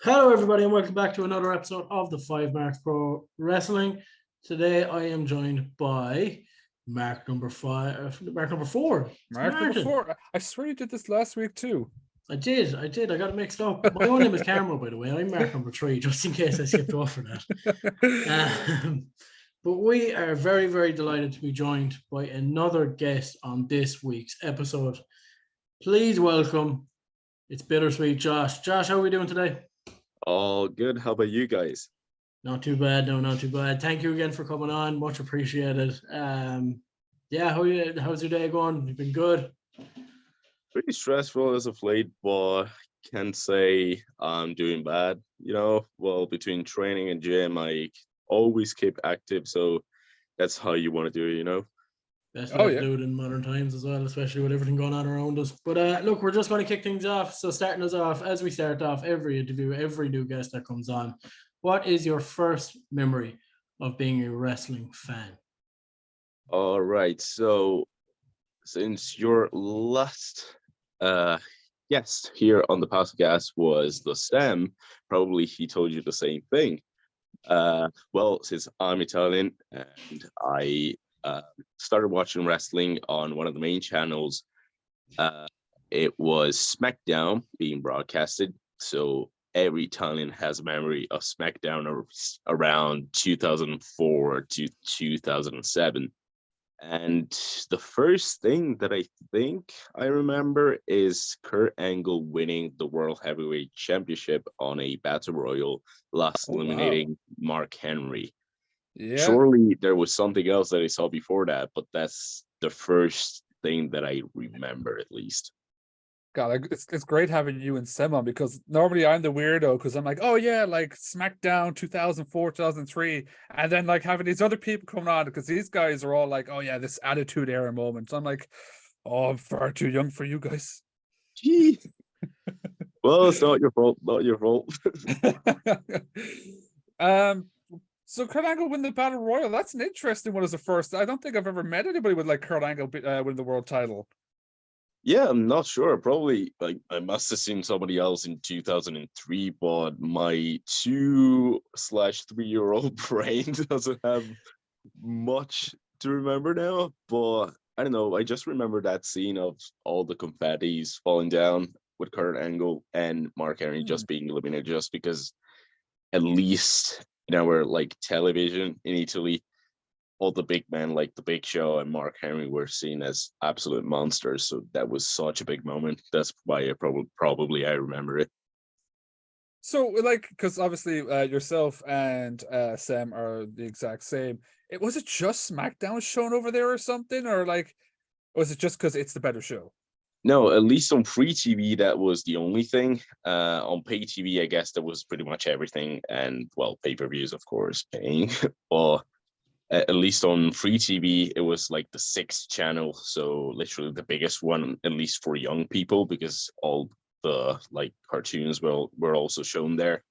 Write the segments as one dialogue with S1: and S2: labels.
S1: Hello, everybody, and welcome back to another episode of the 5 Marks Pro Wrestling. Today, I am joined by Mark number 4. It's
S2: Mark number
S1: Martin.
S2: 4. I swear you did this last week too.
S1: I got it mixed up. My own name is Cameron, by the way. I'm Mark number 3, just in case I skipped over that. But we are very, very delighted to be joined by another guest on this week's episode. Please welcome, it's Bittersweet Josh. Josh, how are we doing today?
S3: All good. How about you guys?
S1: Not too bad. No, not too bad. Thank you again for coming on. Much appreciated. Yeah, how's your day going? You've been good?
S3: Pretty stressful as of late, but can't say I'm doing bad. Well, between training and gym, I always keep active. So that's how you want to do it.
S1: Best way to do it in modern times as well, especially with everything going on around us. But look, we're just going to kick things off. So starting us off, as we start off every interview, every new guest that comes on, what is your first memory of being a wrestling fan?
S3: All right. So since your last guest here on the podcast was the Stem, probably he told you the same thing. Well, since I'm Italian and I started watching wrestling on one of the main channels, it was SmackDown being broadcasted. So every Italian has a memory of SmackDown around 2004 to 2007. And the first thing that I think I remember is Kurt Angle winning the World Heavyweight Championship on a Battle Royal, last eliminating Mark Henry.
S2: Yeah.
S3: Surely there was something else that I saw before that, but that's the first thing that I remember, at least.
S2: God, it's great having you and Sem on, because normally I'm the weirdo, because I'm like, oh yeah, like SmackDown 2004, 2003, and then like having these other people coming on, because these guys are all like, oh yeah, this Attitude Era moment. So I'm like, oh, I'm far too young for you guys.
S3: Gee. Well, it's not your fault. Not your fault.
S2: So Kurt Angle win the Battle Royal. That's an interesting one as a first. I don't think I've ever met anybody with like Kurt Angle win the world title.
S3: Yeah, I'm not sure. Probably like I must have seen somebody else in 2003, but my 2/3-year-old brain doesn't have much to remember now. But I don't know. I just remember that scene of all the confettis falling down with Kurt Angle and Mark Henry just being eliminated, just because at least in our like television in Italy, all the big men like the Big Show and Mark Henry were seen as absolute monsters. So that was such a big moment. That's why I probably I remember it.
S2: So like, because obviously yourself and Sam are the exact same. Was it just SmackDown shown over there or something, or like was it just because it's the better show?
S3: No, at least on free TV, that was the only thing. On pay TV, I guess that was pretty much everything. And well, pay-per-views, of course, paying. But at least on free TV, it was like the 6th channel. So literally the biggest one, at least for young people, because all the like cartoons were also shown there.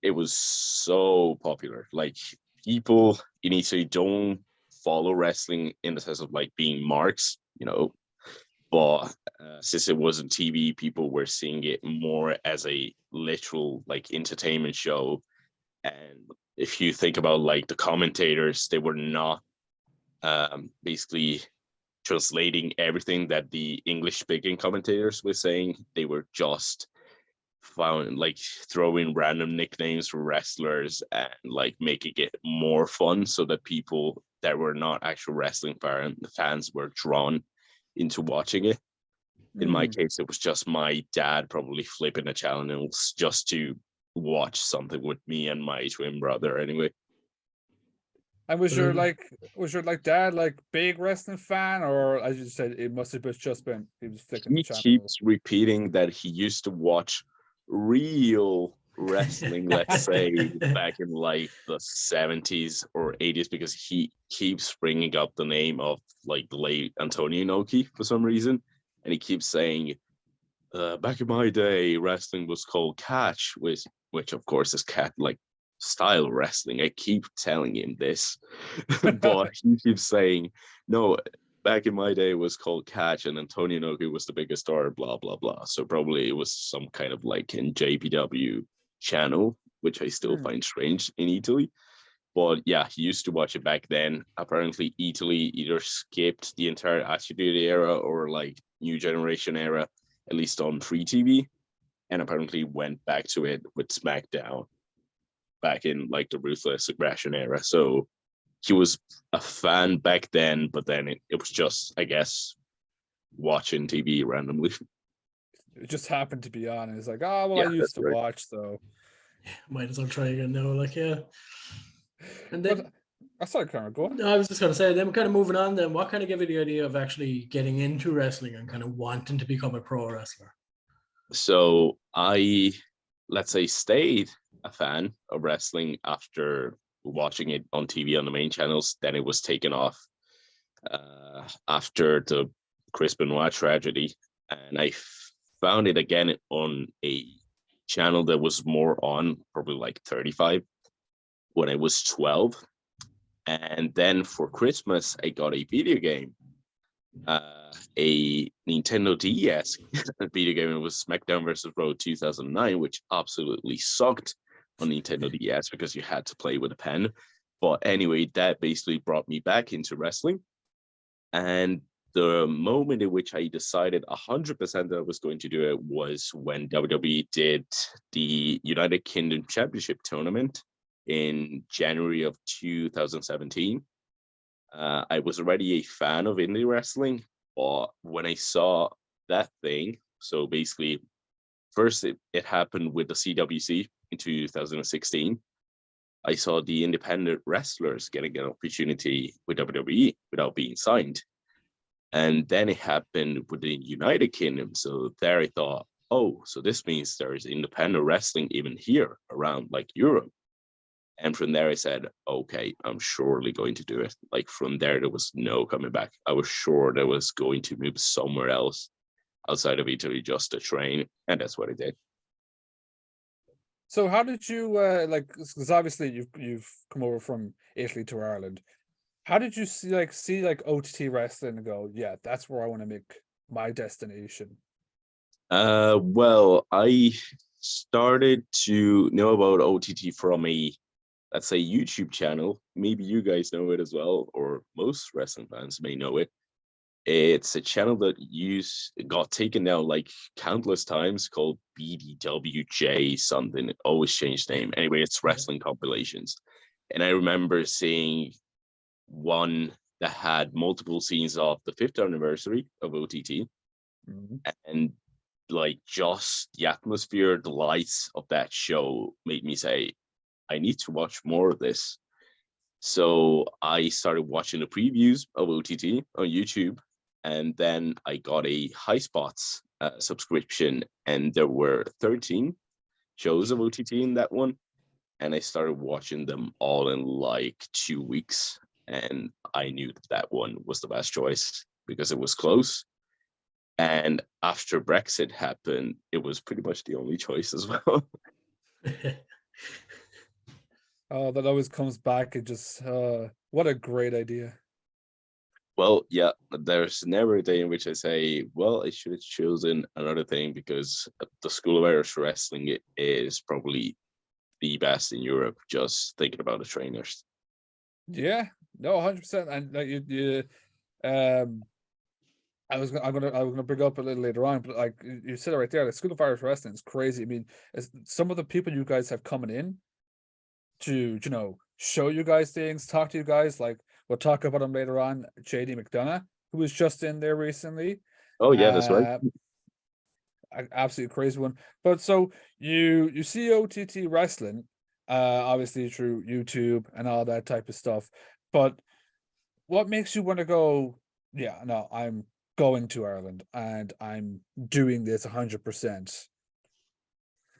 S3: It was so popular. Like people in Italy don't follow wrestling in the sense of like being marks, but since it wasn't TV, people were seeing it more as a literal like entertainment show. And if you think about like the commentators, they were not basically translating everything that the English speaking commentators were saying. They were just found like throwing random nicknames for wrestlers and like making it more fun so that people that were not actual wrestling fans were drawn into watching it. In my case, it was just my dad probably flipping the channels just to watch something with me and my twin brother anyway.
S2: And was your dad like big wrestling fan, or as you said, it must have just been he was flicking the channel?
S3: He keeps repeating that he used to watch real wrestling, let's say back in like the 70s or 80s, because he keeps bringing up the name of like the late Antonio Inoki for some reason, and he keeps saying back in my day wrestling was called catch, which of course is cat like style wrestling. I keep telling him this but he keeps saying no, back in my day it was called catch and Antonio Inoki was the biggest star, blah blah blah. So probably it was some kind of like in JPW channel, which I still find strange in Italy. But yeah, he used to watch it back then. Apparently, Italy either skipped the entire Attitude Era or like New Generation era, at least on free TV, and apparently went back to it with SmackDown back in like the Ruthless Aggression era. So he was a fan back then, but then it was just, I guess, watching TV randomly.
S2: It just happened to be on, and it's like, oh well,
S3: Yeah,
S2: I used to
S3: right.
S2: watch, so
S1: Might as well try again now. Like, yeah. And then
S2: but I saw it, Connor. Go on.
S1: I was just gonna say, then kind of moving on. Then, what kind of gave you the idea of actually getting into wrestling and kind of wanting to become a pro wrestler?
S3: So I, let's say, stayed a fan of wrestling after watching it on TV on the main channels. Then it was taken off after the Chris Benoit tragedy, and I found it again on a channel that was more on, probably like 35, when I was 12. And then for Christmas, I got a video game, a Nintendo DS video game. It was SmackDown vs. Raw 2009, which absolutely sucked on Nintendo DS because you had to play with a pen. But anyway, that basically brought me back into wrestling. And the moment in which I decided 100% that I was going to do it was when WWE did the United Kingdom Championship Tournament in January of 2017. I was already a fan of indie wrestling, but when I saw that thing, so basically, first it happened with the CWC in 2016. I saw the independent wrestlers getting an opportunity with WWE without being signed. And then it happened with the United Kingdom. So there I thought, oh, so this means there's independent wrestling even here around like Europe. And from there I said, okay, I'm surely going to do it. Like from there was no coming back. I was sure that I was going to move somewhere else outside of Italy just to train. And that's what I did.
S2: So how did you like? Because obviously you've come over from Italy to Ireland. How did you see OTT wrestling and go, yeah, that's where I want to make my destination?
S3: Well, I started to know about OTT from a, let's say, YouTube channel. Maybe you guys know it as well, or most wrestling fans may know it. It's a channel that got taken down like countless times, called BDWJ something. It always changed name. Anyway, it's wrestling compilations. And I remember seeing one that had multiple scenes of the 5th anniversary of OTT. And like just the atmosphere, the lights of that show made me say, I need to watch more of this. So I started watching the previews of OTT on YouTube, and then I got a High Spots subscription, and there were 13 shows of OTT in that one, and I started watching them all in like 2 weeks, and I knew that one was the best choice because it was close. And after Brexit happened, it was pretty much the only choice as well.
S2: Oh, that always comes back and just what a great idea.
S3: Well, yeah, there's never a day in which I say, well, I should have chosen another thing, because the School of Irish Wrestling is probably the best in Europe, just thinking about the trainers.
S2: Yeah, no, 100%. And like you I'm gonna bring up a little later on, but like you said it right there, the School of Irish Wrestling is crazy. I mean, some of the people you guys have coming in to show you guys things, talk to you guys. Like we'll talk about him later on. JD McDonough, who was just in there recently.
S3: Oh yeah, that's right.
S2: Absolutely crazy one. But so you see OTT wrestling, obviously through YouTube and all that type of stuff. But what makes you want to go? Yeah, no, I'm going to Ireland and I'm doing this 100%.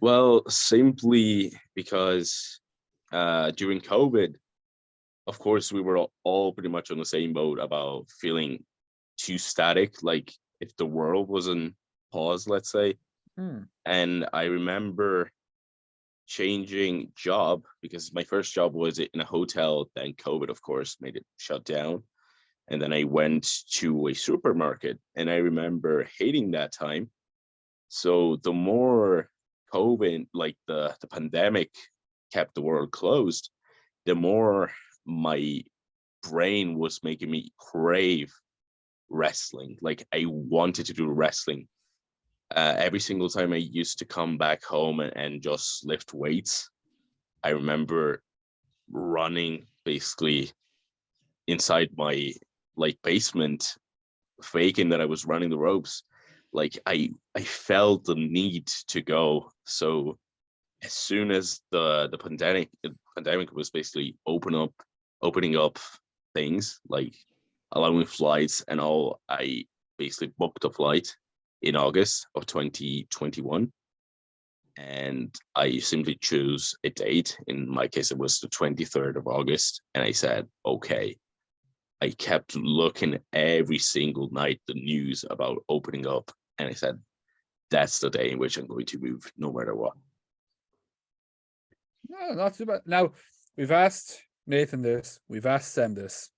S3: Well, simply because during COVID, of course, we were all pretty much on the same boat about feeling too static, like if the world was in pause, let's say. And I remember changing job because my first job was in a hotel. Then COVID, of course, made it shut down. And then I went to a supermarket, and I remember hating that time. So the more COVID, like the pandemic kept the world closed, the more my brain was making me crave wrestling. Like I wanted to do wrestling. Every single time I used to come back home and just lift weights, I remember running basically inside my like basement, faking that I was running the ropes. Like I felt the need to go. So as soon as the pandemic was basically opening up things like allowing flights and all, I basically booked a flight in August of 2021, and I simply chose a date. In my case, it was the 23rd of August, and I said, okay. I kept looking every single night the news about opening up, and I said, that's the day in which I'm going to move, no matter what.
S2: No, not too bad. Now, we've asked Nathan this, we've asked Sam this.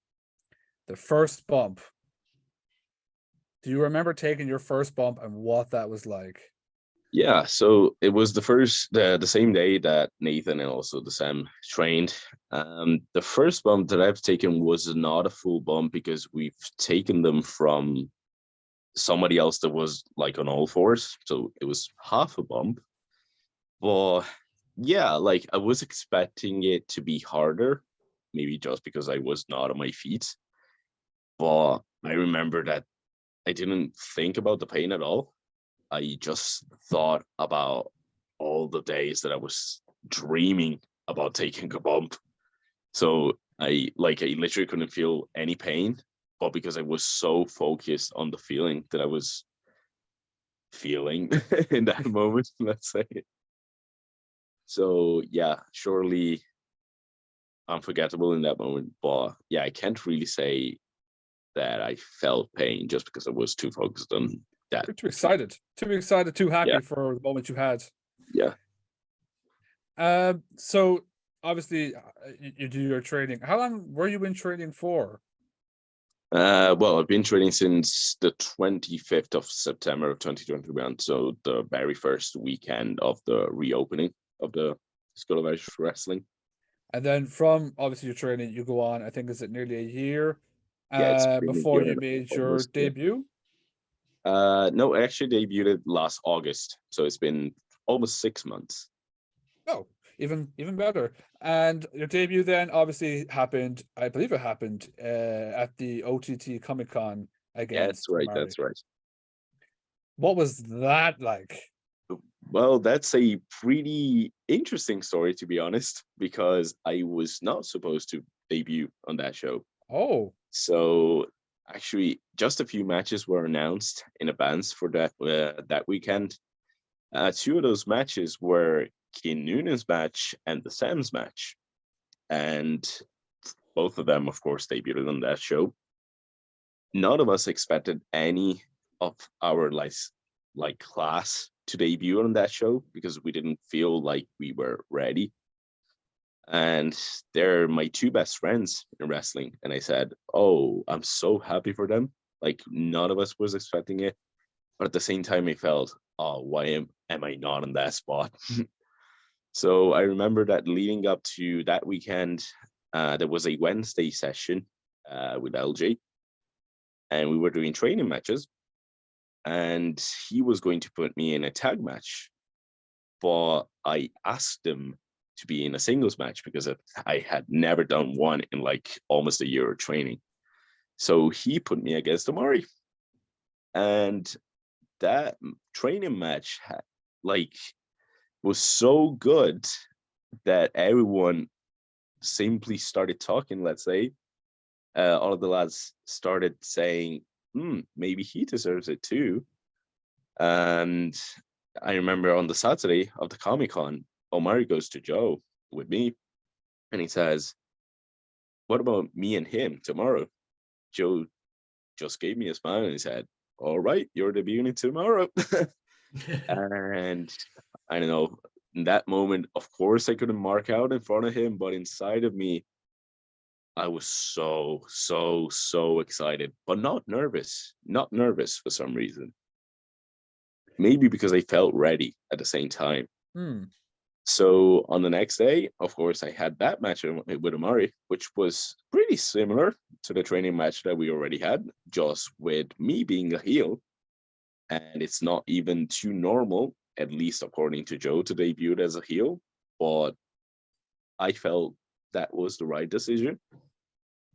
S2: The first bump. Do you remember taking your first bump and what that was like?
S3: Yeah, so it was the same day that Nathan and also the Sam trained. The first bump that I've taken was not a full bump because we've taken them from somebody else that was like on all fours, so it was half a bump. But yeah, like I was expecting it to be harder, maybe just because I was not on my feet. But I remember that I didn't think about the pain at all. I just thought about all the days that I was dreaming about taking a bump. So I literally couldn't feel any pain, but because I was so focused on the feeling that I was feeling in that moment, let's say. So yeah, surely unforgettable in that moment. But yeah, I can't really say that I felt pain just because I was too focused on that.
S2: You're too excited, too happy
S3: Yeah.
S2: for the moment you had.
S3: Yeah.
S2: So obviously you do your training. How long were you in training for?
S3: Well, I've been training since the 25th of September of 2021, so the very first weekend of the reopening of the School of Irish Wrestling.
S2: And then from obviously your training, you go on, I think, is it nearly a year
S3: Yeah, it's been a
S2: before
S3: year
S2: you made your
S3: almost, yeah.
S2: debut?
S3: No, I actually debuted last August, so it's been almost 6 months.
S2: Oh, even better. And your debut then obviously happened, I believe it happened at the OTT Comic Con against
S3: Yeah, that's right.
S2: Mari.
S3: That's right.
S2: What was that like?
S3: Well, that's a pretty interesting story, to be honest, because I was not supposed to debut on that show.
S2: Oh,
S3: So actually, just a few matches were announced in advance for that weekend. Two of those matches were Keane Noonan's match and the Sam's match, and both of them, of course, debuted on that show. None of us expected any of our like class to debut on that show because we didn't feel like we were ready. And they're my two best friends in wrestling. And I said, oh, I'm so happy for them. Like none of us was expecting it. But at the same time, I felt, oh, why am I not on that spot? So I remember that leading up to that weekend, there was a Wednesday session with LJ, and we were doing training matches. And he was going to put me in a tag match, but I asked him to be in a singles match because I had never done one in like almost a year of training. So he put me against Amari, and that training match was so good that everyone simply started talking. Let's say all of the lads started saying, maybe he deserves it too. And I remember on the Saturday of the Comic-Con, Omari goes to Joe with me and he says, what about me and him tomorrow? Joe just gave me a smile and he said, all right, you're debuting tomorrow. And I don't know, in that moment, of course, I couldn't mark out in front of him, but inside of me, I was so excited, but not nervous for some reason. Maybe because I felt ready at the same time.
S2: Hmm.
S3: So on the next day, of course, I had that match with Amari, which was pretty similar to the training match that we already had, just with me being a heel. And it's not even too normal, at least according to Joe, to debut as a heel. But I felt that was the right decision.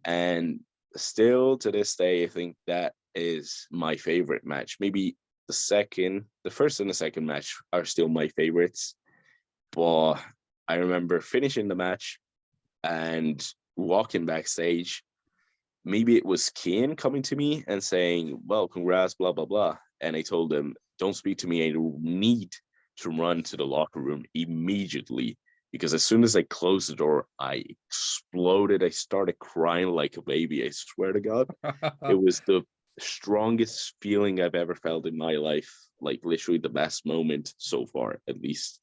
S3: And still to this day, I think that is my favorite match. Maybe the first and the second match are still my favorites. But I remember finishing the match and walking backstage. Maybe it was Kane coming to me and saying, "Well, congrats, blah, blah, blah." And I told him, "Don't speak to me. I need to run to the locker room immediately." Because as soon as I closed the door, I exploded. I started crying like a baby. I swear to God. It was the strongest feeling I've ever felt in my life. Like literally the best moment so far, at least.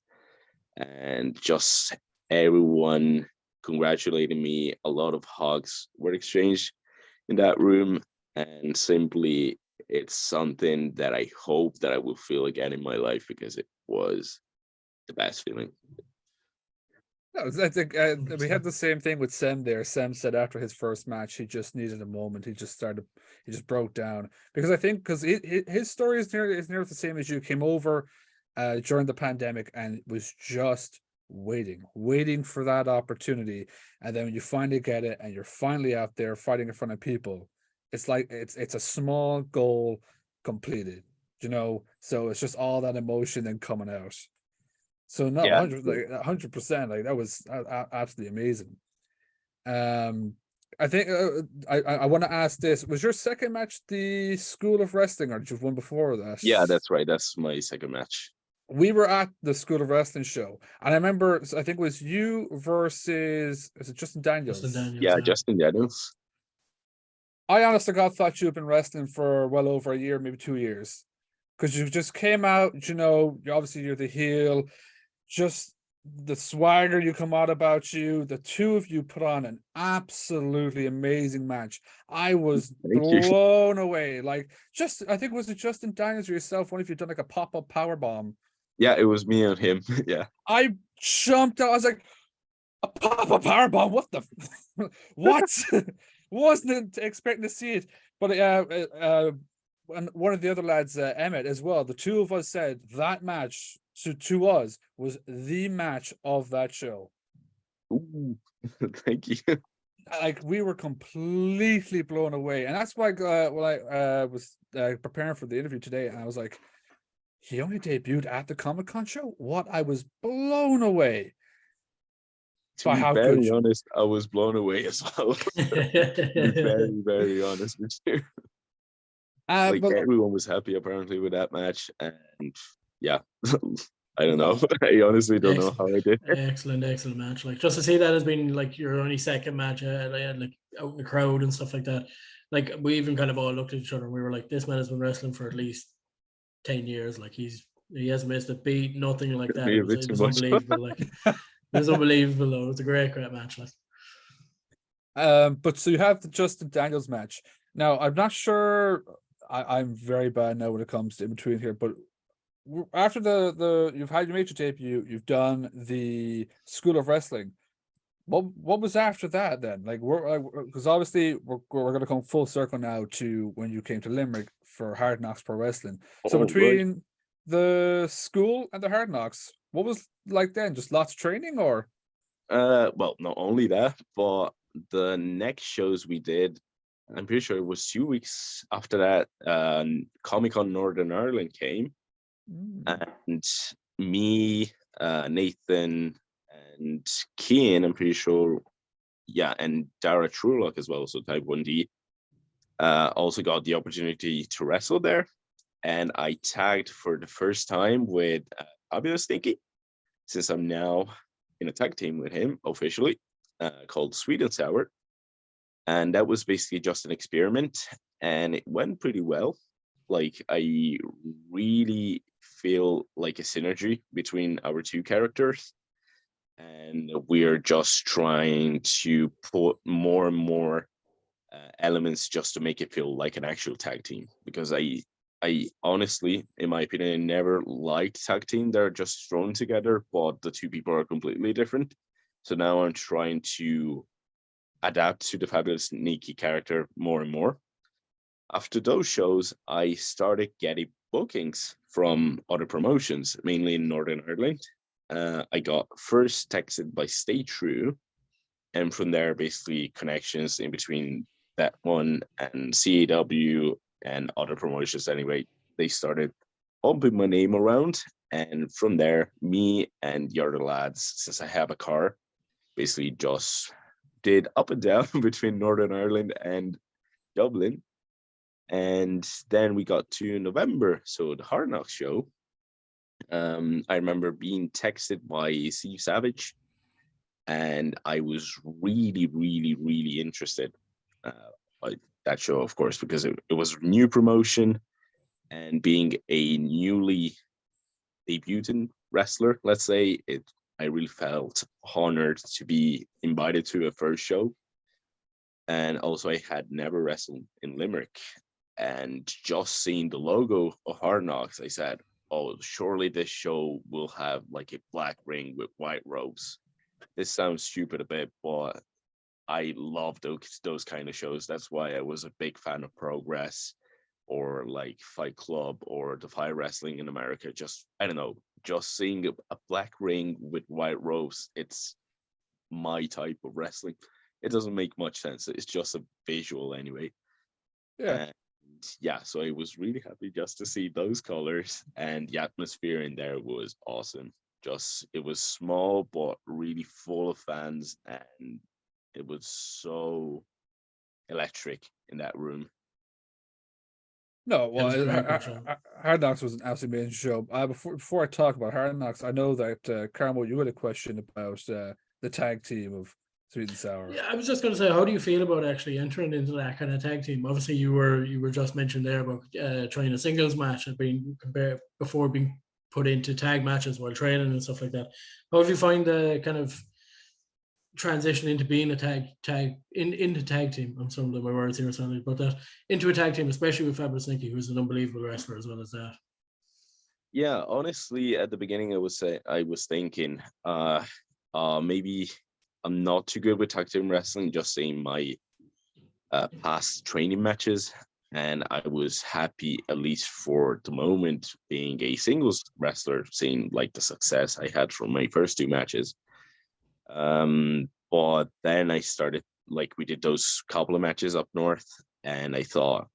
S3: And just everyone congratulating me. A lot of hugs were exchanged in that room, and simply it's something that I hope that I will feel again in my life because it was the best feeling.
S2: No, I think we had the same thing with Sem there. Sem said after his first match, he just needed a moment. He just broke down because I think because his story is nearly the same as you. Came over during the pandemic and was just waiting for that opportunity. And then when you finally get it and you're finally out there fighting in front of people, it's like it's a small goal completed, you know. So it's just all that emotion then coming out. So no,
S3: Yeah,
S2: 100%, like that was absolutely amazing. Um, I think I want to ask this: was your second match the School of Wrestling, or did you have one before that?
S3: yeah, that's right. That's my second match.
S2: We were at the School of Wrestling show, and I remember I think it was you versus is it Justin
S1: Justin
S2: Daniels?
S1: Daniels,
S3: Yeah,
S1: yeah.
S3: Justin Daniels.
S2: I honestly God thought you had been wrestling for well over a year, maybe 2 years, because you just came out. You know, obviously you're the heel. Just the swagger you come out about you. The two of you put on an absolutely amazing match. I was
S3: Thank you.
S2: blown away. Like, just I think was it Justin Daniels or yourself? One of you done like a pop-up power bomb.
S3: Yeah, it was me and him. Yeah.
S2: I jumped out. I was like, a pop-up power bomb. What the? What? Wasn't expecting to see it. But and one of the other lads, Emmett, as well. The two of us said that match to us was the match of that show.
S3: Ooh, thank you.
S2: Like we were completely blown away, and that's why when I was preparing for the interview today, and I was like, he only debuted at the Comic-Con show. What? I was blown away
S3: To
S2: by
S3: be
S2: how good
S3: very
S2: you.
S3: honest, I was blown away as well. To be very, very honest with you. Like
S2: But
S3: everyone was happy apparently with that match, and yeah, I don't know. I honestly don't know how I did.
S1: Excellent match. Like just to see that has been like your only second match, like out in the crowd and stuff like that. Like we even kind of all looked at each other and we were like, this man has been wrestling for at least 10 years. Like he hasn't missed a beat, nothing like that.
S3: Me a bit
S1: It
S3: too
S1: was
S3: much.
S1: unbelievable. Like it was unbelievable though. It was a great match. Like
S2: But so you have the Justin Daniels match. Now, I'm not sure. I'm very bad now when it comes to in between here, but after the you've had your major debut, you've done the School of Wrestling. What was after that then? Like we're because obviously we're gonna come full circle now to when you came to Limerick for Hard Knocks Pro Wrestling. So
S3: Oh, right.
S2: between the school and the Hard Knocks, what was like then? Just lots of training or?
S3: Well, not only that, but the next shows we did, I'm pretty sure it was 2 weeks after that, Comic Con Northern Ireland came,
S2: Mm.
S3: and me, Nathan, and Keane, I'm pretty sure, yeah, and Dara Trulock as well, so Type 1D, also got the opportunity to wrestle there. And I tagged for the first time with Fabulous Stinky, since I'm now in a tag team with him officially, called Sweet and Sour. And that was basically just an experiment, and it went pretty well. Like, I really feel like a synergy between our two characters, and we're just trying to put more and more elements just to make it feel like an actual tag team, because I honestly, in my opinion, never liked tag team. They're just thrown together, but the two people are completely different. So now I'm trying to adapt to the Fabulous Nikki character more and more. After those shows, I started getting bookings from other promotions, mainly in Northern Ireland. I got first texted by Stay True, and from there, basically connections in between that one and CAW and other promotions. Anyway, they started bumping my name around, and from there, me and the other lads, since I have a car, basically just did up and down between Northern Ireland and Dublin. And then we got to November, so the Hard Knocks show. I remember being texted by Steve Savage, and I was really, really, really interested by that show, of course, because it was a new promotion, and being a newly debuting wrestler, let's say, I really felt honored to be invited to a first show. And also, I had never wrestled in Limerick, and just seeing the logo of Hard Knocks, I said, "Oh, surely this show will have like a black ring with white ropes." This sounds stupid a bit, but I love those kind of shows. That's why I was a big fan of Progress or like Fight Club or Defy Wrestling in America. Just I don't know, just seeing a black ring with white ropes, it's my type of wrestling. It doesn't make much sense. It's just a visual anyway.
S2: Yeah.
S3: And yeah, so I was really happy just to see those colors, and the atmosphere in there was awesome. Just it was small but really full of fans, and it was so electric in that room.
S2: No,
S1: It was a
S2: well,
S1: very good show.
S2: Hard Knocks was an absolutely amazing show. Before I talk about Hard Knocks, I know that Carmo, you had a question about the tag team of Sweet and Sour.
S1: Yeah, I was just going to say, how do you feel about actually entering into that kind of tag team? Obviously, you were just mentioned there about trying a singles match and being compared before being put into tag matches while training and stuff like that. How did you find the kind of transition into being a into tag team? I'm some of my words here something about that into a tag team, especially with Fabulous Nikki, who's an unbelievable wrestler as well as that.
S3: Yeah, honestly, at the beginning, I was thinking, maybe I'm not too good with tag team wrestling. Just seeing my past training matches, and I was happy, at least for the moment, being a singles wrestler, seeing like the success I had from my first two matches. But then I started like we did those couple of matches up north, and I thought,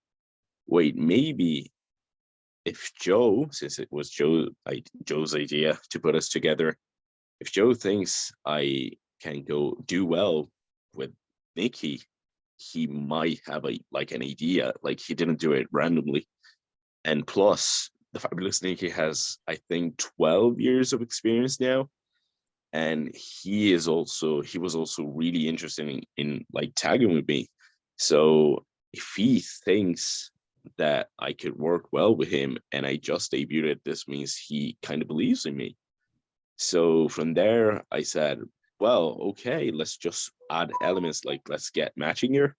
S3: wait, maybe if Joe, since it was Joe's idea to put us together, if Joe thinks I can go do well with Nikki, he might have an idea. Like he didn't do it randomly. And plus, the Fabulous Nikki has, I think, 12 years of experience now. And he was also really interested in like tagging with me. So if he thinks that I could work well with him and I just debuted, this means he kind of believes in me. So from there, I said, well, okay, let's just add elements like let's get matching here.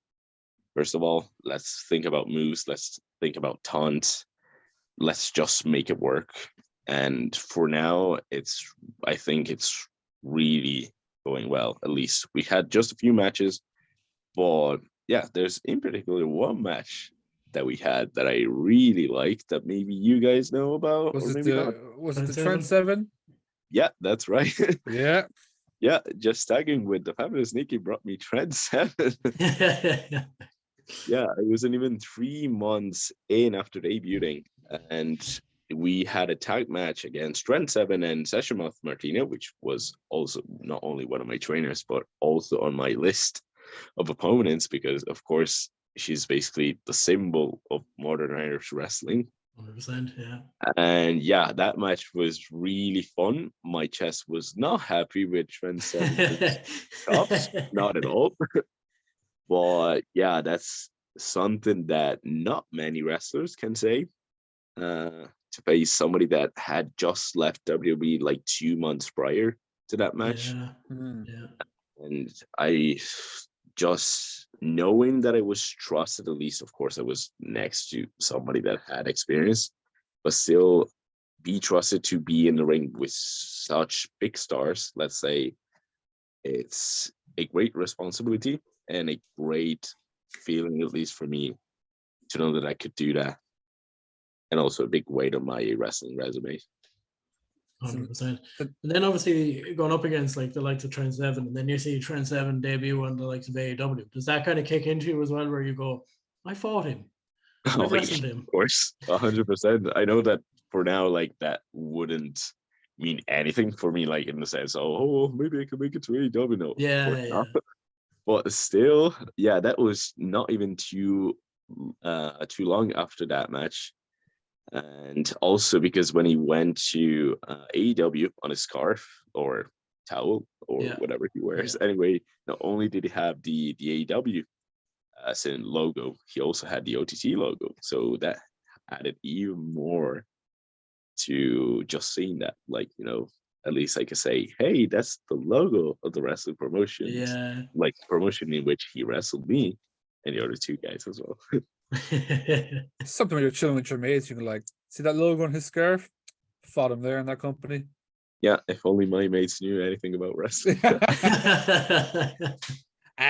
S3: First of all, let's think about moves. Let's think about taunts. Let's just make it work. And for now, I think it's really going well. At least we had just a few matches, but yeah, there's in particular one match that we had that I really liked that maybe you guys know about, or maybe not.
S2: Was it the
S1: Trent
S2: Trent 7?
S3: Yeah, that's right.
S2: Yeah.
S3: Yeah, just tagging with the Fabulous Nikki brought me Trent 7. Yeah, it wasn't even 3 months in after debuting, and we had a tag match against Trent 7 and Seshamoth Martina, which was also not only one of my trainers, but also on my list of opponents because, of course, she's basically the symbol of modern Irish wrestling.
S1: 100%, yeah.
S3: And yeah, that match was really fun. My chest was not happy with Trent 7's chops, not at all. But yeah, that's something that not many wrestlers can say. To face somebody that had just left WWE like 2 months prior to that match.
S1: Yeah,
S2: Mm.
S1: yeah.
S3: And I just knowing that I was trusted, at least, of course, I was next to somebody that had experience, but still be trusted to be in the ring with such big stars, let's say, it's a great responsibility and a great feeling, at least for me, to know that I could do that. And also a big weight on my wrestling resume.
S1: 100%. And then obviously going up against like the likes of Trent Seven, and then you see Trent Seven debut on the likes of AEW. Does that kind of kick into you as well, where you go, I fought him, I wrestled him?
S3: Of course, 100%. I know that for now, like that wouldn't mean anything for me, like in the sense, oh, maybe I can make it to AEW. No,
S1: Yeah.
S3: But still, yeah, that was not even too long after that match. And also because when he went to AEW on his scarf or towel or whatever he wears, anyway, not only did he have the AEW logo, he also had the OTT logo. So that added even more to just seeing that, like, at least I could say, hey, that's the logo of the wrestling promotion.
S1: Yeah.
S3: Like promotion in which he wrestled me and the other two guys as well.
S2: Something when you're chilling with your mates, you can like see that logo on his scarf. Fought him there in that company.
S3: Yeah, if only my mates knew anything about wrestling.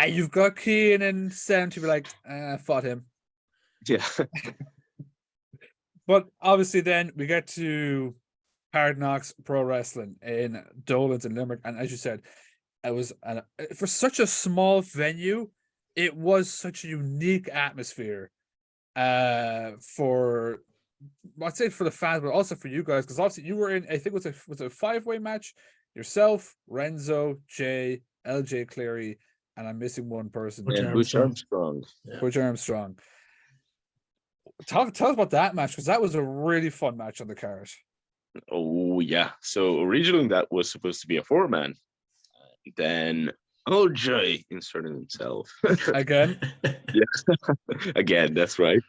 S2: You've got Keen and Sam to be like, fought him.
S3: Yeah.
S2: But obviously then we get to Hard Knocks Pro Wrestling in Dolan's and Limerick. And as you said, it was for such a small venue, it was such a unique atmosphere for, I'd say for the fans, but also for you guys, because obviously you were in, I think it was a 5-way match, yourself, Renzo, Jay, LJ Cleary, and I'm missing one person.
S3: Butch Armstrong.
S2: Yeah. Butch Armstrong. Tell us about that match, because that was a really fun match on the card.
S3: Oh yeah. So originally that was supposed to be a 4-man. Then LJ inserted himself.
S2: Again?
S3: Yeah. Again, that's right.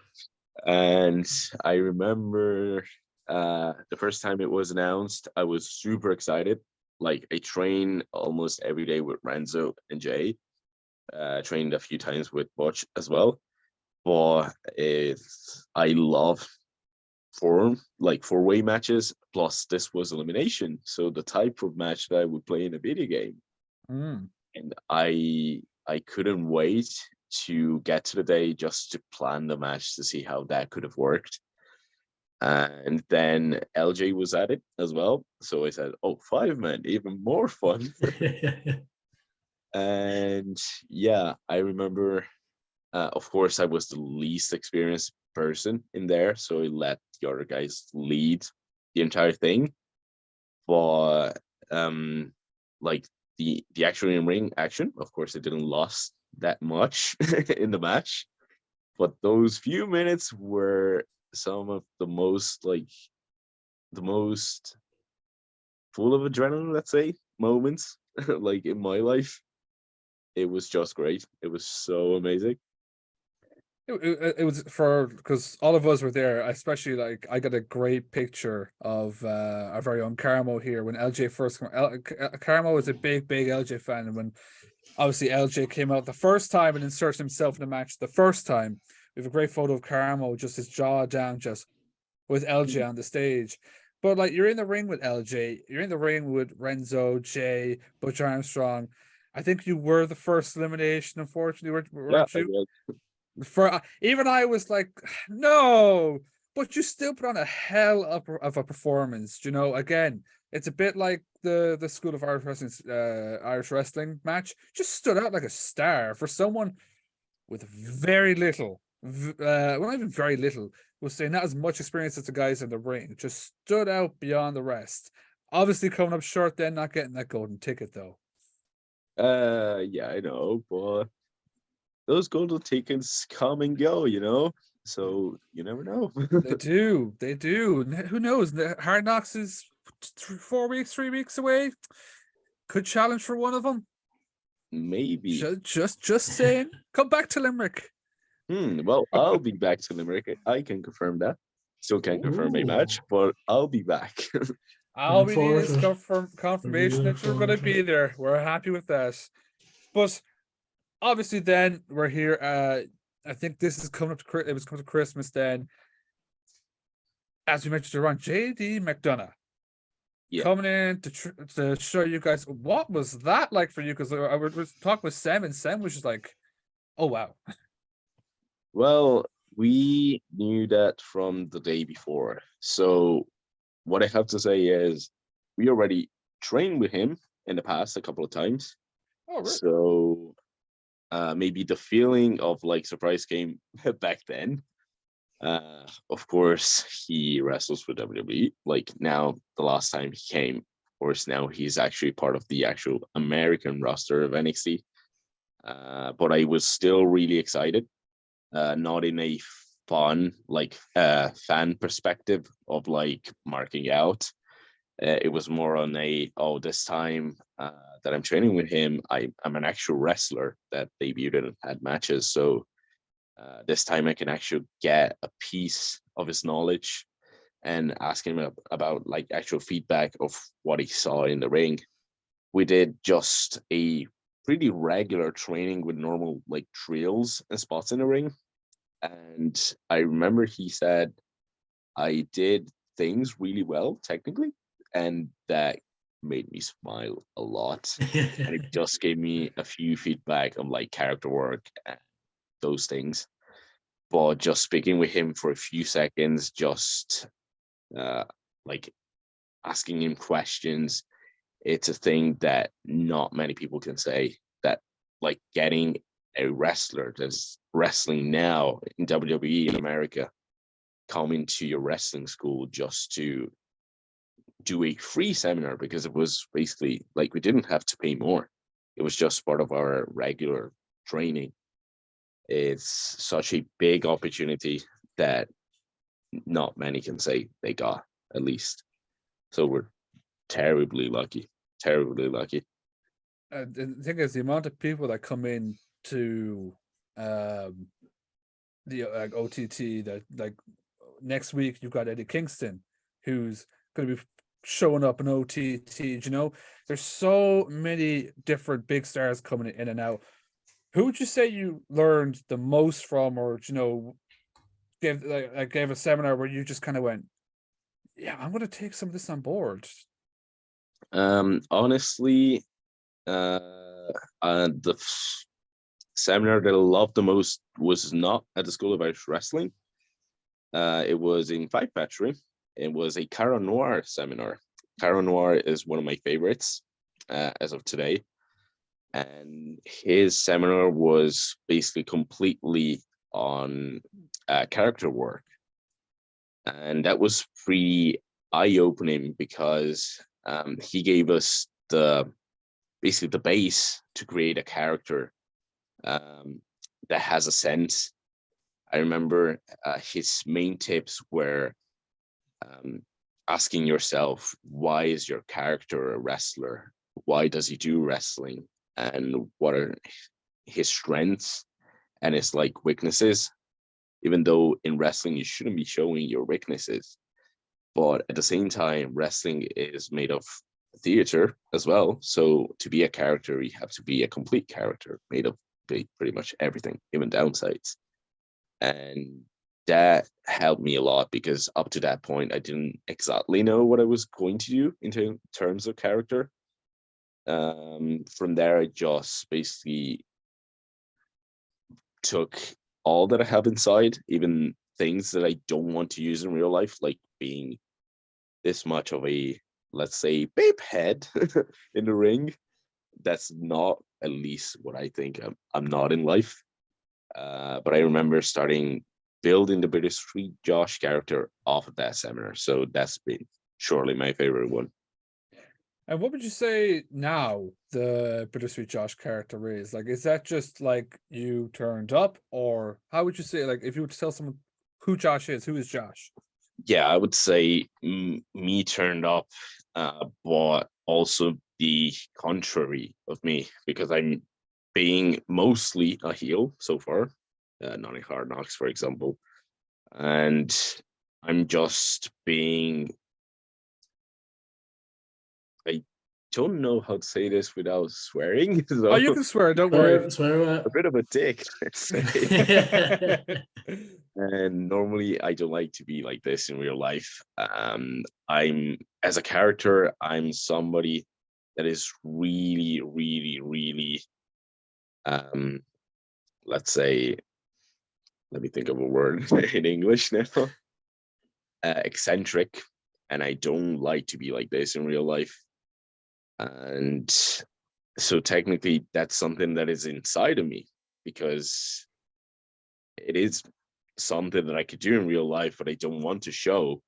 S3: And I remember the first time it was announced, I was super excited. Like I train almost every day with Renzo and Jay. Trained a few times with Butch as well. But I love 4-way matches. Plus, this was elimination, so the type of match that I would play in a video game. And I couldn't wait to get to the day just to plan the match to see how that could have worked. And then LJ was at it as well, so I said, "Oh, 5-man, even more fun." And yeah, I remember. Of course, I was the least experienced person in there, so I let the other guys lead the entire thing. But like the actual in-ring action, of course, it didn't last that much in the match. But those few minutes were some of the most full of adrenaline, let's say, moments like in my life. It was just great. It was so amazing.
S2: It was because all of us were there, especially like I got a great picture of our very own Carmo here when LJ first came. Carmo was a big LJ fan, and when obviously LJ came out the first time and inserted himself in the match the first time, we have a great photo of Carmo, just his jaw down, just with LJ on the stage. But like you're in the ring with LJ, you're in the ring with Renzo, Jay, Butch Armstrong. I think you were the first elimination, unfortunately, weren't you? For even I was like, no, but you still put on a hell of a performance. You know, again, it's a bit like the School of Irish Wrestling match. Just stood out like a star for someone with very little, well, not even very little. We'll say not as much experience as the guys in the ring. Just stood out beyond the rest. Obviously, coming up short, then not getting that golden ticket though.
S3: Yeah, I know, but those golden tickets come and go, so you never know.
S2: They do. Who knows? Hard Knocks is 3 weeks away. Could challenge for one of them.
S3: Maybe.
S2: Just saying. Come back to Limerick.
S3: Well, I'll be back to Limerick. I can confirm that. Still can't confirm a match, but I'll be back.
S2: All we need is confirmation that you're going to be there. We're happy with that. But obviously then we're here. I think this is coming up to it was coming to Christmas then. As we mentioned around JD McDonough
S3: Yeah.
S2: coming in to show you guys what was that like for you, because I was talking with Sam and Sam was just like, oh wow.
S3: Well, we knew that from the day before. So what I have to say is we already trained with him in the past a couple of times.
S2: Oh really?
S3: So maybe the feeling of like surprise came back then. Of course, he wrestles for WWE. Like now, the last time he came, of course, now he's actually part of the actual American roster of NXT. But I was still really excited, not in a fun, like fan perspective of like marking out. It was more on a, oh, this time that I'm training with him, I'm an actual wrestler that debuted and had matches. So this time I can actually get a piece of his knowledge and ask him about like actual feedback of what he saw in the ring. We did just a pretty regular training with normal like drills and spots in the ring. And I remember he said I did things really well technically, and that made me smile a lot. And it just gave me a few feedback on like character work and those things. But just speaking with him for a few seconds, just uh, like asking him questions, it's a thing that not many people can say. That like getting a wrestler that's wrestling now in WWE in America coming to your wrestling school just to do a free seminar, because it was basically like we didn't have to pay more. It was just part of our regular training. It's such a big opportunity that not many can say they got, at least. So we're terribly lucky, terribly lucky.
S2: The thing is, the amount of people that come in to um the like OTT, that like next week you've got Eddie Kingston who's going to be showing up in OTT. You know, there's so many different big stars coming in and out. Who would you say you learned the most from, or you know, gave a seminar where you just kind of went, yeah, I'm going to take some of this on board?
S3: Honestly, the seminar that I loved the most was not at the School of Irish Wrestling. It was in 5Marks. It was a Cara Noir seminar. Cara Noir is one of my favorites as of today. And his seminar was basically completely on character work. And that was pretty eye-opening because he gave us basically the base to create a character that has a sense. I remember his main tips were asking yourself, why is your character a wrestler? Why does he do wrestling? And what are his strengths and his like weaknesses? Even though in wrestling you shouldn't be showing your weaknesses, but at the same time, wrestling is made of theater as well. So to be a character, you have to be a complete character made of pretty much everything, even downsides. And that helped me a lot because up to that point, I didn't exactly know what I was going to do in terms of character. From there, I just basically took all that I have inside, even things that I don't want to use in real life, like being this much of a, let's say, babe head in the ring. That's not at least what I think I'm not in life. But I remember starting building the Bittersweet Josh character off of that seminar. So that's been surely my favorite one.
S2: And what would you say now the Bittersweet Josh character is? Like, is that just like you turned up, or how would you say, like, if you were to tell someone who Josh is, who is Josh?
S3: Yeah, I would say me turned up, but also the contrary of me, because I'm being mostly a heel so far, not in Hard Knocks, for example. And I'm just being, I don't know how to say this without swearing.
S2: Oh,
S3: So
S2: you can swear, don't worry.
S1: Swear
S3: a bit of a dick, let's say.
S1: away.
S3: And normally I don't like to be like this in real life. I'm as a character, I'm somebody that is really, really, really let's say, let me think of a word in English now. Eccentric, and I don't like to be like this in real life. And so technically that's something that is inside of me, because it is something that I could do in real life, but I don't want to show.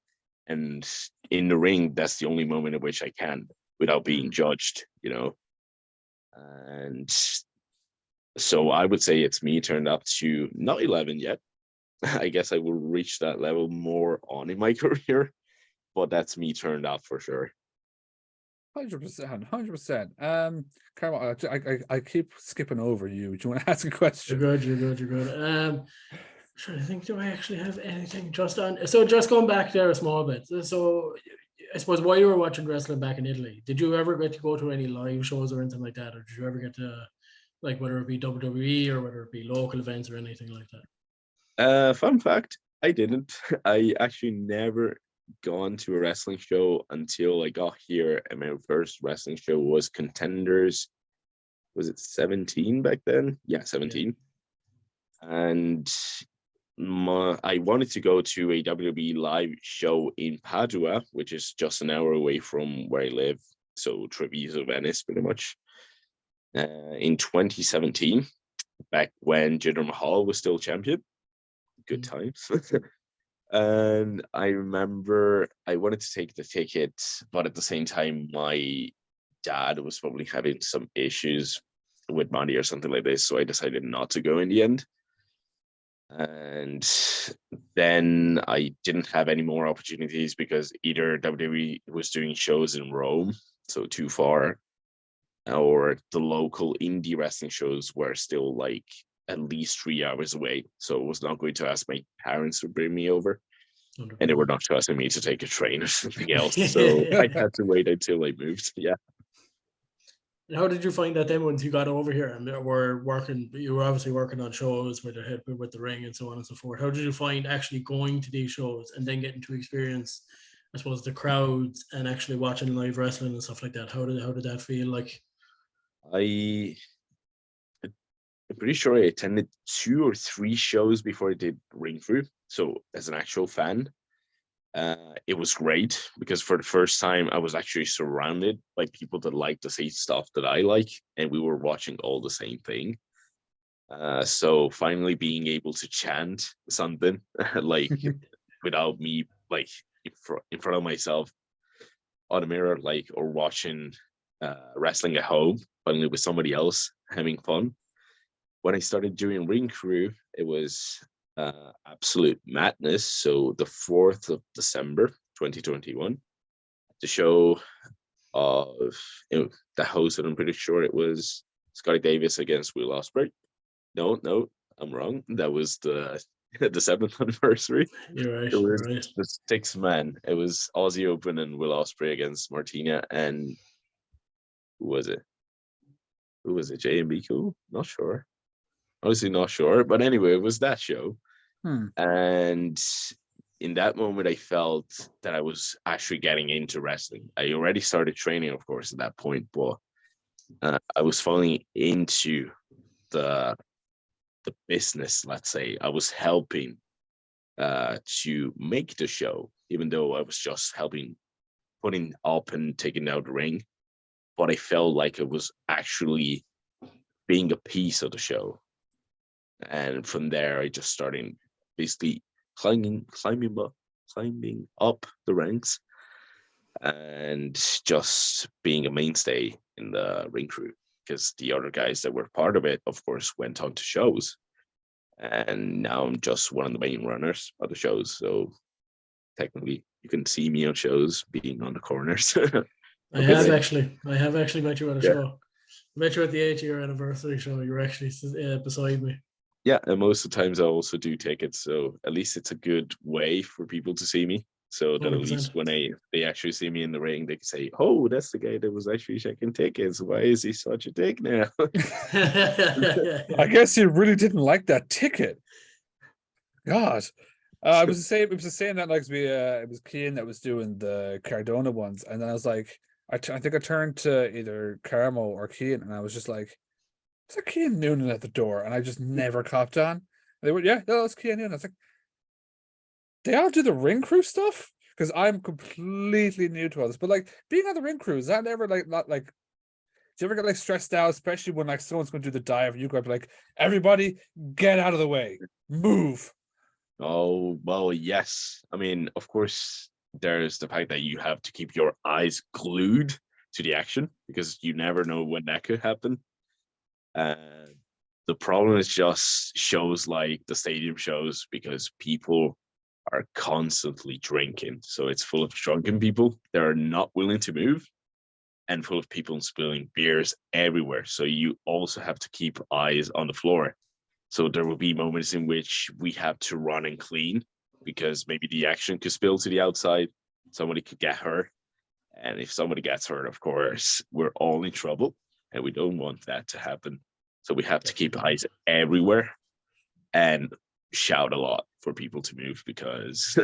S3: And in the ring, that's the only moment in which I can without being judged, you know. And so I would say it's me turned up to not 11 yet. I guess I will reach that level more on in my career, but that's me turned up for sure.
S2: 100%, 100%. Carl, I keep skipping over you. Do you want to ask a
S1: You're
S2: question?
S1: good. You're good. Trying to think, do I actually have anything just on? So just going back there a small bit. So I suppose while you were watching wrestling back in Italy, did you ever get to go to any live shows or anything like that, or did you ever get to, like, whether it be WWE or whether it be local events or anything like that?
S3: Fun fact, I didn't. I actually never gone to a wrestling show until I got here, and my first wrestling show was Contenders. Was it 17 back then? Yeah, 17. And I wanted to go to a WWE live show in Padua, which is just an hour away from where I live. So Treviso, Venice, pretty much. In 2017, back when Jinder Mahal was still champion. Good times. And I remember I wanted to take the ticket, but at the same time, my dad was probably having some issues with money or something like this. So I decided not to go in the end. And then I didn't have any more opportunities because either WWE was doing shows in Rome, so too far, or the local indie wrestling shows were still like at least 3 hours away. So I was not going to ask my parents to bring me over. And they were not asking me to take a train or something else. So I had to wait until I moved. Yeah.
S1: And how did you find that then once you got over here and were working? You were obviously working on shows with the ring and so on and so forth. How did you find actually going to these shows and then getting to experience, I suppose, the crowds and actually watching live wrestling and stuff like that? How did that feel like?
S3: I'm pretty sure I attended 2 or 3 shows before I did Ring Crew. So as an actual fan, it was great because for the first time I was actually surrounded by people that like the same stuff that I like, and we were watching all the same thing. So finally being able to chant something like without me like in front of myself on a mirror, like, or watching wrestling at home, finally with somebody else having fun. When I started doing Ring Crew, it was absolute madness. So the 4th of December, 2021, the show of the host, and I'm pretty sure it was Scotty Davis against Will Ospreay. No, I'm wrong. That was the 7th anniversary.
S1: You're right.
S3: It was
S1: You're right.
S3: the 6 man. It was Aussie Open and Will Ospreay against Martina and who was it? Who was it? JMB Cool? Not sure. Honestly, not sure. But anyway, it was that show. And in that moment, I felt that I was actually getting into wrestling. I already started training, of course, at that point, but I was falling into the business, let's say. I was helping to make the show, even though I was just helping putting up and taking out the ring. But I felt like it was actually being a piece of the show. And from there, I just started basically climbing up the ranks and just being a mainstay in the Ring Crew, because the other guys that were part of it, of course, went on to shows. And now I'm just one of the main runners of the shows. So technically, you can see me on shows being on the corners.
S1: I have actually met you at a
S3: Yeah.
S1: show. I met you at the 8-year anniversary show. You were actually beside me.
S3: Yeah, and most of the times I also do tickets, so at least it's a good way for people to see me. so that at
S1: 100%.
S3: least when they actually see me in the ring, they can say, "Oh, that's the guy that was actually checking tickets. Why is he such a dick now?"
S2: I guess he really didn't like that ticket. God. It was the same. It was the same that like it was Cian that was doing the Cardona ones, and then I was like, I think I turned to either Carmo or Cian, and I was just like, "Is that Cian Noonan at the door?" And I just never copped on. And they were, yeah, no, it's Cian Noonan. I was like, they all do the ring crew stuff because I'm completely new to all this. But like being on the ring crew, is that ever like not like? Do you ever get like stressed out, especially when like someone's going to do the dive? You go be like, everybody, get out of the way, move.
S3: Oh, well, yes. I mean, of course, there's the fact that you have to keep your eyes glued to the action because you never know when that could happen. The problem is just shows like the stadium shows because people are constantly drinking. So it's full of drunken people that are not willing to move and full of people spilling beers everywhere. So you also have to keep eyes on the floor. So there will be moments in which we have to run and clean because maybe the action could spill to the outside. Somebody could get hurt. And if somebody gets hurt, of course, we're all in trouble. And we don't want that to happen. So we have to keep eyes everywhere and shout a lot for people to move because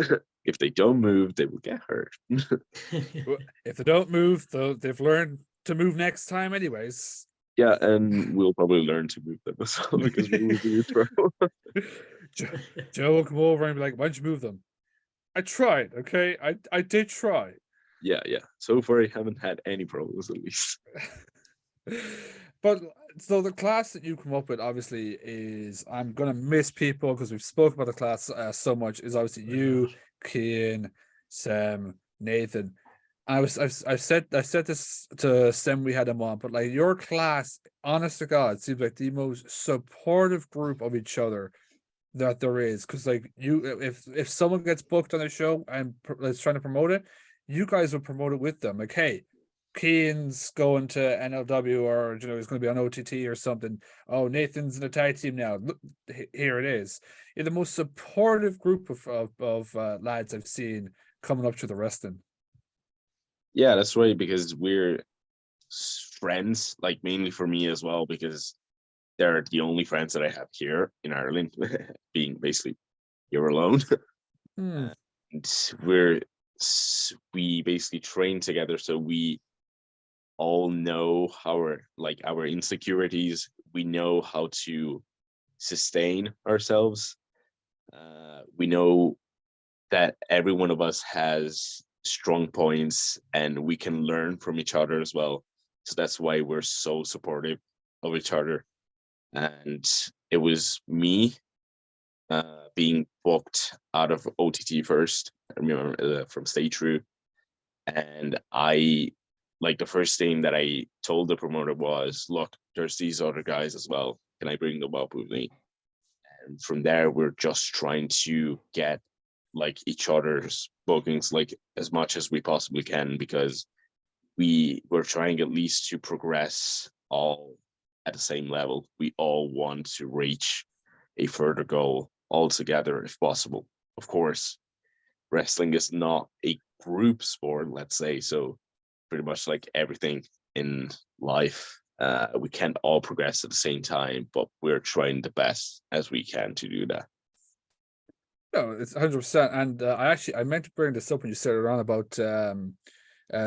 S3: if they don't move, they will get hurt.
S2: If they don't move, they've learned to move next time, anyways.
S3: Yeah, and we'll probably learn to move them as well because we will be in trouble.
S2: Joe will come over and be like, "Why don't you move them?" I tried, okay? I did try.
S3: Yeah. So far, I haven't had any problems, at least.
S2: But so the class that you come up with obviously is, I'm gonna miss people because we've spoken about the class so much, is obviously you, Cian, Sam, Nathan. I've said this to Sam, we had him on, but like your class, honest to God, seems like the most supportive group of each other that there is. Because like you, if someone gets booked on the show and is trying to promote it, you guys will promote it with them. Like, hey, Cian's going to NLW, or you know, he's going to be on OTT or something. Oh, Nathan's in a tag team now. Look, here it is. You're the most supportive group of lads I've seen coming up to the wrestling.
S3: Yeah, that's right, because we're friends, like mainly for me as well, because they're the only friends that I have here in Ireland, being basically you're alone.
S2: Hmm.
S3: And we basically train together, so we all know our insecurities. We know how to sustain ourselves. We know that every one of us has strong points and we can learn from each other as well. So that's why we're so supportive of each other. And it was me being booked out of OTT first. I remember from Stay True. And I, like, the first thing that I told the promoter was, look, there's these other guys as well. Can I bring them up with me? And from there, we're just trying to get like each other's bookings like as much as we possibly can, because we're trying at least to progress all at the same level. We all want to reach a further goal all together if possible. Of course, wrestling is not a group sport, let's say, so pretty much like everything in life, we can't all progress at the same time, but we're trying the best as we can to do that.
S2: No, it's 100%. And I meant to bring this up when you said around about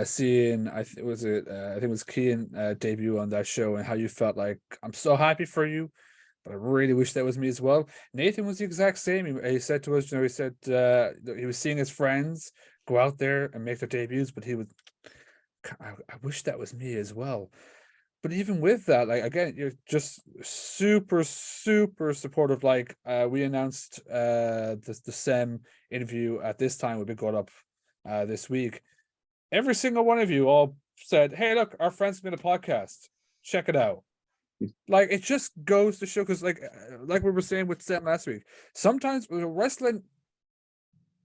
S2: seeing, I think it was Cian debut on that show, and how you felt like, I'm so happy for you, but I really wish that was me as well. Nathan was the exact same. He said to us, you know, he said he was seeing his friends go out there and make their debuts, but I wish that was me as well. But even with that, like, again, you're just super, super supportive. Like, we announced the SEM interview at this time would be going up this week. Every single one of you all said, "Hey, look, our friends made a podcast. Check it out." Like, it just goes to show, because like we were saying with Sam last week, sometimes wrestling,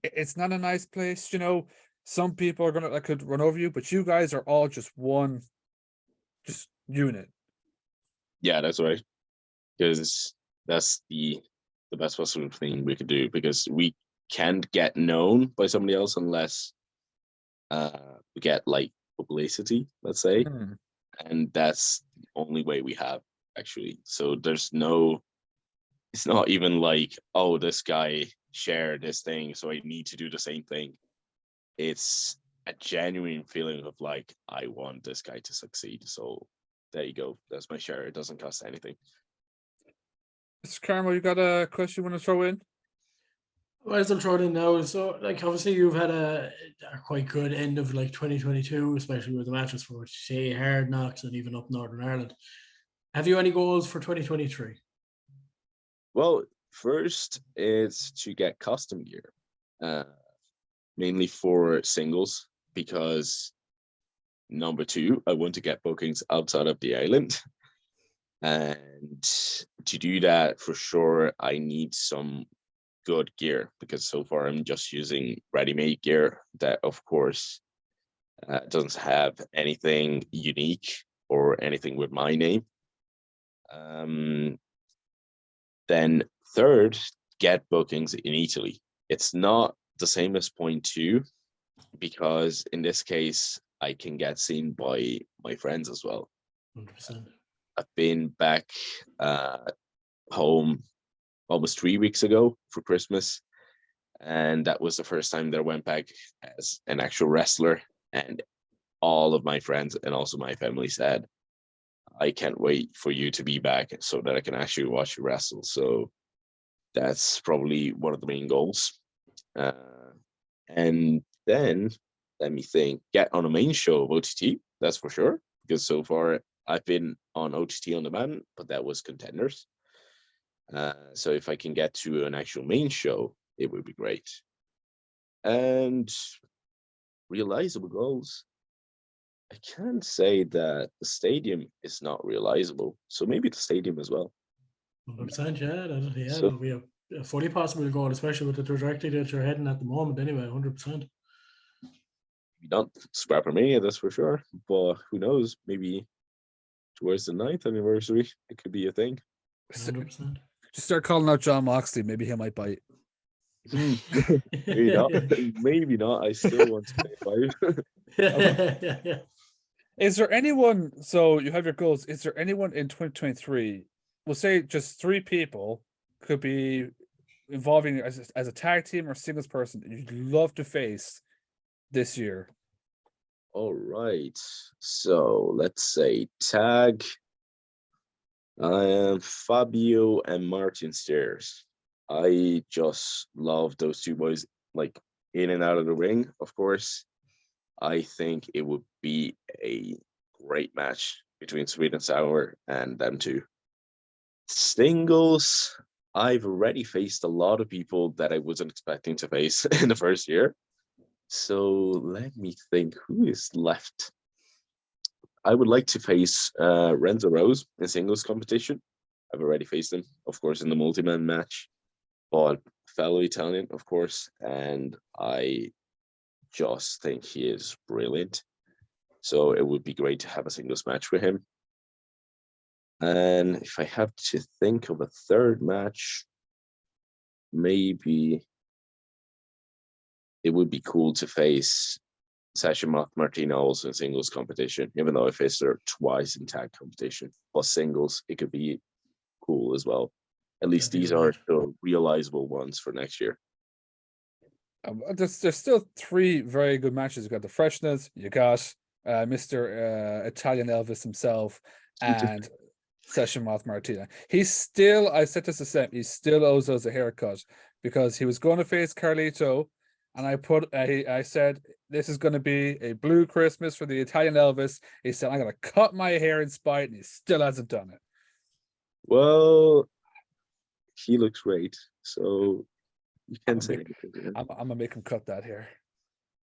S2: it's not a nice place. You know, some people are gonna like could run over you, but you guys are all just one, just unit.
S3: Yeah, that's right. Because that's the best possible thing we could do, because we can't get known by somebody else unless we get like publicity, let's say, and that's the only way we have actually. So there's no, it's not even like, oh, this guy shared this thing, so I need to do the same thing. It's a genuine feeling of like, I want this guy to succeed. So there you go. That's my share. It doesn't cost anything.
S2: Mr. Carmel, you got a question you want to throw in?
S1: Well, as I'm throwing in now, so like obviously you've had a quite good end of like 2022, especially with the matches for say Hard Knocks and even up Northern Ireland. Have you any goals for 2023?
S3: Well, first it's to get custom gear, mainly for singles, because number two, I want to get bookings outside of the island. And to do that, for sure, I need some good gear, because so far I'm just using ready-made gear that, of course, doesn't have anything unique or anything with my name. Then third, get bookings in Italy. It's not the same as point two, because in this case, I can get seen by my friends as well.
S1: 100%.
S3: I've been back home almost 3 weeks ago for Christmas, and that was the first time that I went back as an actual wrestler, and all of my friends and also my family said, I can't wait for you to be back so that I can actually watch you wrestle. So that's probably one of the main goals. And then let me think, get on a main show of OTT, that's for sure, because so far I've been on OTT on demand, but that was Contenders. So if I can get to an actual main show, it would be great. And realizable goals, I can't say that the stadium is not realizable, so maybe the stadium as well.
S1: 100%, yeah,
S3: So
S1: that'll be a fully possible goal, especially with the trajectory that you're heading at the moment. Anyway, 100%.
S3: not Scrappermania, that's for sure. But who knows? Maybe towards the 9th anniversary, it could be a thing.
S1: 100%.
S2: Just start calling out John Moxley. Maybe he might bite.
S3: Maybe not. Maybe not. I still want to play 5.
S2: Is there anyone? So you have your goals. Is there anyone in 2023? We'll say just 3 people could be involving as a tag team or singles person you'd love to face this year.
S3: All right. So let's say tag. I am Fabio and Martin Stairs. I just love those two boys, like in and out of the ring, of course. I think it would be a great match between Sweet and Sour and them two. Singles, I've already faced a lot of people that I wasn't expecting to face in the first year. So let me think, who is left? I would like to face Renzo Rose in singles competition. I've already faced him, of course, in the multi-man match, but fellow Italian, of course, and I just think he is brilliant. So it would be great to have a singles match with him. And if I have to think of a third match, maybe it would be cool to face Sasha Martina also in singles competition, even though I faced her twice in tag competition. But singles, it could be cool as well. At least these are the realizable ones for next year.
S2: There's still 3 very good matches. You got the Freshness, you got Mr. Italian Elvis himself, and Session Moth Martina. He's still, I said this to Sam, he still owes us a haircut because he was going to face Carlito, and I said, this is going to be a blue Christmas for the Italian Elvis. He said, I'm going to cut my hair in spite, and he still hasn't done it.
S3: Well, he looks great, so you can't say anything.
S2: I'm going to make him cut that hair.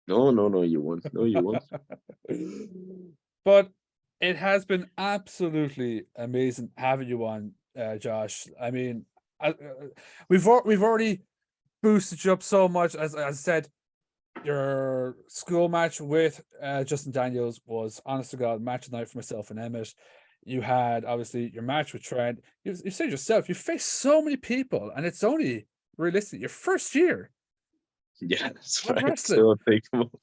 S3: No, you won't. No, you won't.
S2: But it has been absolutely amazing having you on, Josh. I mean, we've already boosted you up so much. As I said, your school match with Justin Daniels was, honest to God, match of the night for myself and Emmett. You had obviously your match with Trent. You said yourself, you faced so many people, and it's only realistic your first year.
S3: Yeah, that's
S2: What
S3: right.
S2: wrestling?
S3: Still unthinkable.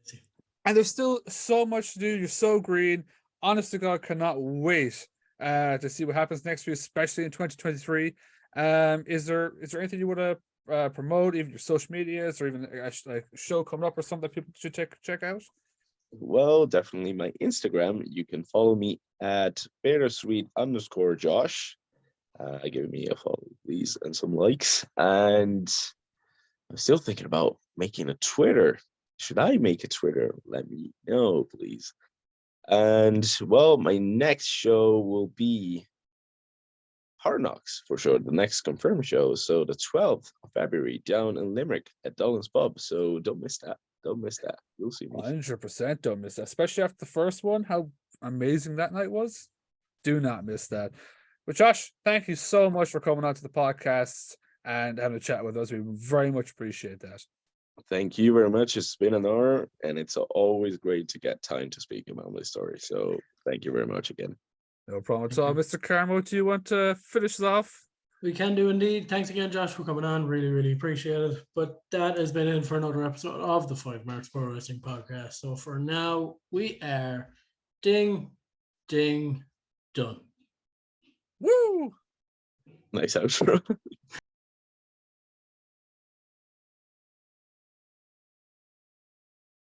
S1: Crazy.
S2: And there's still so much to do. You're so green. Honest to God, cannot wait to see what happens next week, especially in 2023. Is there anything you want to promote, even your social medias, or even like a show coming up or something that people should check out?
S3: Well, definitely my Instagram. You can follow me at Bittersweet_Josh. Give me a follow, please, and some likes. And I'm still thinking about making a Twitter. Should I make a Twitter? Let me know, please. And well, my next show will be Hard Knocks for sure. The next confirmed show. So the 12th of February down in Limerick at Dolan's Pub. So don't miss that. Don't miss that. You'll see me.
S2: 100% don't miss that, especially after the first one. How amazing that night was. Do not miss that. But Josh, thank you so much for coming on to the podcast and having a chat with us. We very much appreciate that.
S3: Thank you very much. It's been an honor, and it's always great to get time to speak about my story. So thank you very much again.
S2: No problem at all. Mr. Carmo, do you want to finish us off?
S1: We can do indeed. Thanks again, Josh, for coming on. Really, really appreciate it. But that has been it for another episode of the 5Marks Pro Wrestling Podcast. So for now, we are ding, ding, done.
S2: Woo!
S3: Nice outro.